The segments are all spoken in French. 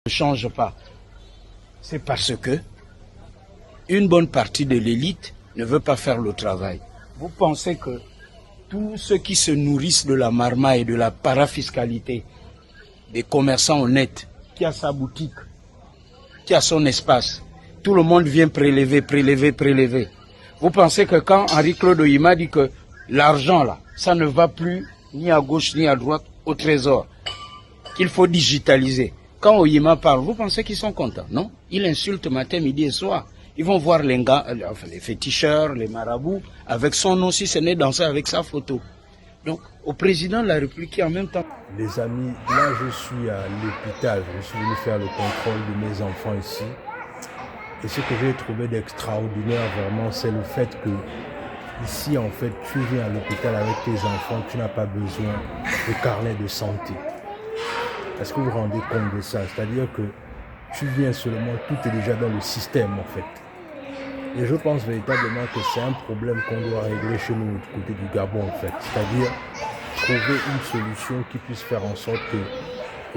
ne change pas, c'est parce que une bonne partie de l'élite ne veut pas faire le travail. Vous pensez que tous ceux qui se nourrissent de la marmaille et de la parafiscalité, des commerçants honnêtes, qui a sa boutique, qui a son espace, tout le monde vient prélever. Vous pensez que quand Henri-Claude Oyima dit que l'argent là, ça ne va plus ni à gauche ni à droite au trésor, qu'il faut digitaliser. Quand Oyima parle, vous pensez qu'ils sont contents? Non. Ils insultent matin, midi et soir. Ils vont voir les gars, enfin, les féticheurs, les marabouts, avec son nom, si ce n'est danser avec sa photo. Donc, au président de la République qui en même temps... Les amis, là je suis à l'hôpital, je suis venu faire le contrôle de mes enfants ici. Et ce que j'ai trouvé d'extraordinaire vraiment, c'est le fait que ici en fait, tu viens à l'hôpital avec tes enfants, tu n'as pas besoin de carnet de santé. Est-ce que vous vous rendez compte de ça? C'est-à-dire que tu viens seulement, tout est déjà dans le système en fait. Et je pense véritablement que c'est un problème qu'on doit régler chez nous, du côté du Gabon en fait. C'est-à-dire trouver une solution qui puisse faire en sorte que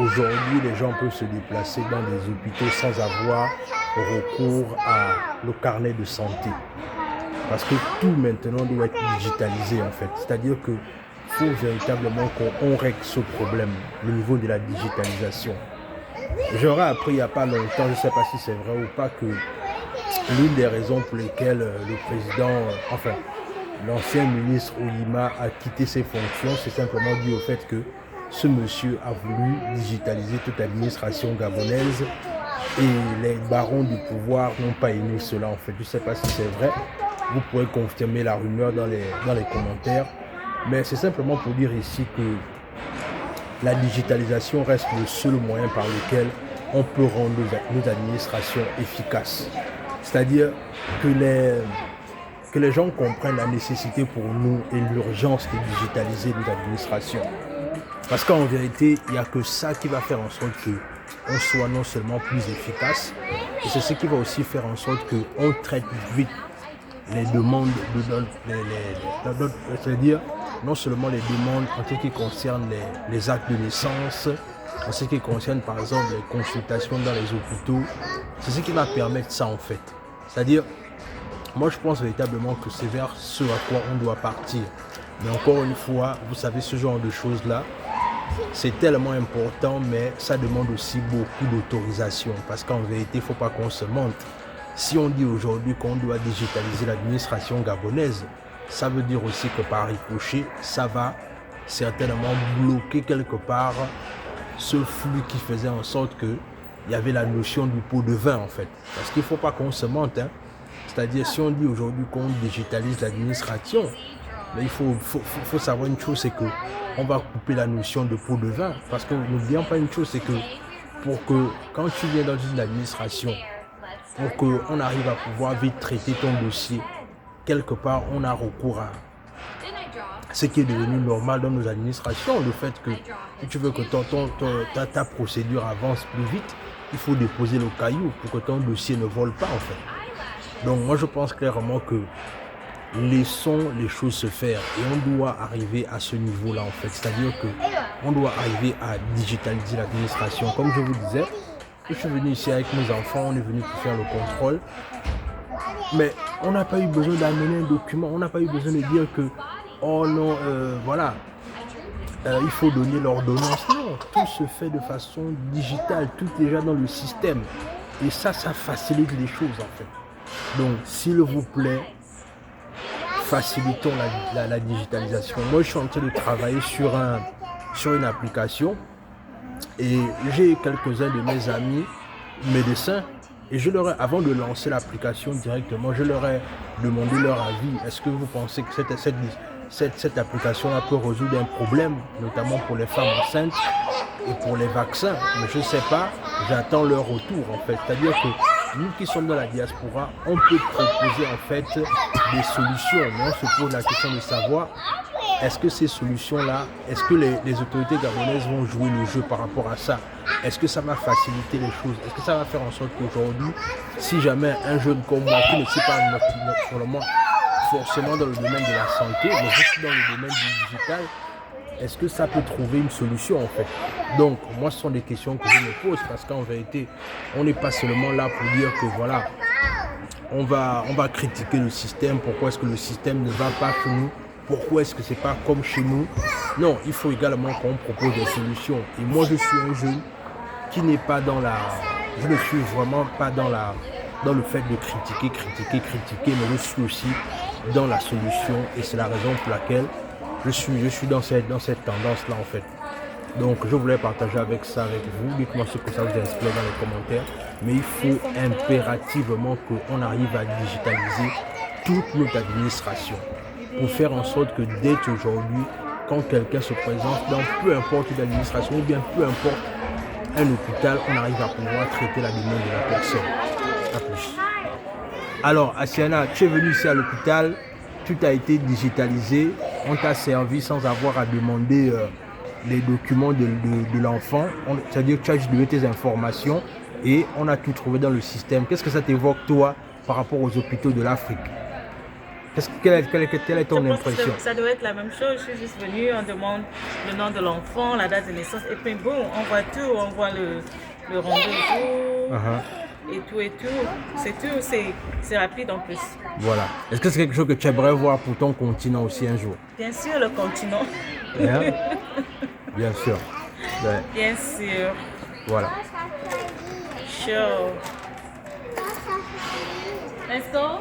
aujourd'hui les gens peuvent se déplacer dans des hôpitaux sans avoir recours à le carnet de santé. Parce que tout maintenant doit être digitalisé en fait. C'est-à-dire que faut véritablement qu'on règle ce problème, le niveau de la digitalisation. J'aurais appris il n'y a pas longtemps, je ne sais pas si c'est vrai ou pas, que l'une des raisons pour lesquelles le président, enfin l'ancien ministre Oyima a quitté ses fonctions, c'est simplement dû au fait que ce monsieur a voulu digitaliser toute l'administration gabonaise et les barons du pouvoir n'ont pas aimé cela en fait. Je ne sais pas si c'est vrai, vous pourrez confirmer la rumeur dans les commentaires. Mais c'est simplement pour dire ici que la digitalisation reste le seul moyen par lequel on peut rendre nos administrations efficaces. C'est-à-dire que les gens comprennent la nécessité pour nous et l'urgence de digitaliser nos administrations. Parce qu'en vérité, il n'y a que ça qui va faire en sorte qu'on soit non seulement plus efficace, et c'est ce qui va aussi faire en sorte qu'on traite vite les demandes, c'est-à-dire non seulement les demandes en ce qui concerne les actes de naissance, en ce qui concerne par exemple les consultations dans les hôpitaux, c'est ce qui va permettre ça en fait. C'est-à-dire, moi je pense véritablement que c'est vers ce à quoi on doit partir. Mais encore une fois, vous savez, ce genre de choses-là, c'est tellement important, mais ça demande aussi beaucoup d'autorisation. Parce qu'en vérité, il ne faut pas qu'on se mente. Si on dit aujourd'hui qu'on doit digitaliser l'administration gabonaise, ça veut dire aussi que par ricochet, ça va certainement bloquer quelque part ce flux qui faisait en sorte qu'il y avait la notion du pot de vin en fait. Parce qu'il ne faut pas qu'on se mente. Hein. C'est-à-dire si on dit aujourd'hui qu'on digitalise l'administration, mais il faut savoir une chose, c'est qu'on va couper la notion de pot de vin. Parce que n'oublions pas une chose, c'est que pour que quand tu viens dans une administration, pour qu'on arrive à pouvoir vite traiter ton dossier, quelque part, on a recours à ce qui est devenu normal dans nos administrations. Le fait que si tu veux que ta procédure avance plus vite, il faut déposer le caillou pour que ton dossier ne vole pas en fait. Donc moi je pense clairement que laissons les choses se faire et on doit arriver à ce niveau-là en fait. C'est-à-dire qu'on doit arriver à digitaliser l'administration. Comme je vous disais, je suis venu ici avec mes enfants, on est venu pour faire le contrôle. Mais on n'a pas eu besoin d'amener un document, on n'a pas eu besoin de dire que, oh non, voilà, il faut donner l'ordonnance. Non, tout se fait de façon digitale, tout est déjà dans le système. Et ça facilite les choses en fait. Donc, s'il vous plaît, facilitons la digitalisation. Moi, je suis en train de travailler sur une application. Et j'ai quelques-uns de mes amis médecins et avant de lancer l'application directement, je leur ai demandé leur avis. Est-ce que vous pensez que cette application-là peut résoudre un problème, notamment pour les femmes enceintes et pour les vaccins? Mais je ne sais pas, j'attends leur retour en fait. C'est-à-dire que nous qui sommes dans la diaspora, on peut proposer en fait des solutions. Mais on se pose la question de savoir, est-ce que ces solutions-là, est-ce que les autorités gabonaises vont jouer le jeu par rapport à ça? Est-ce que ça va faciliter les choses? Est-ce que ça va faire en sorte qu'aujourd'hui, si jamais un jeune comme moi, qui ne sait pas forcément dans le domaine de la santé, mais juste dans le domaine du digital, est-ce que ça peut trouver une solution en fait? Donc, moi, ce sont des questions que je me pose parce qu'en vérité, on n'est pas seulement là pour dire que voilà, on va critiquer le système, pourquoi est-ce que le système ne va pas chez nous, pourquoi est-ce que c'est pas comme chez nous. Non, il faut également qu'on propose des solutions. Et moi, je suis un jeune qui n'est pas dans la... Je ne suis vraiment pas dans le fait de critiquer, mais je suis aussi dans la solution et c'est la raison pour laquelle je suis dans cette tendance-là en fait. Donc je voulais partager avec vous, dites-moi ce que ça vous inspire dans les commentaires, mais il faut impérativement qu'on arrive à digitaliser toute notre administration pour faire en sorte que dès aujourd'hui, quand quelqu'un se présente dans peu importe l'administration ou bien peu importe un hôpital, on arrive à pouvoir traiter la demande de la personne. À plus. Alors, Asiana, tu es venu ici à l'hôpital, tout a été digitalisé, on t'a servi sans avoir à demander les documents de l'enfant, c'est-à-dire que tu as juste donné tes informations et on a tout trouvé dans le système. Qu'est-ce que ça t'évoque, toi, par rapport aux hôpitaux de l'Afrique? Quelle est ton impression? Ça doit être la même chose, je suis juste venue, on demande le nom de l'enfant, la date de naissance, et puis bon, on voit tout, on voit le rendez-vous, et tout, c'est tout, c'est rapide en plus. Voilà. Est-ce que c'est quelque chose que tu aimerais voir pour ton continent aussi un jour? Bien sûr, le continent. Bien, bien sûr. Ouais. Bien sûr. Voilà. Sure. Let's go.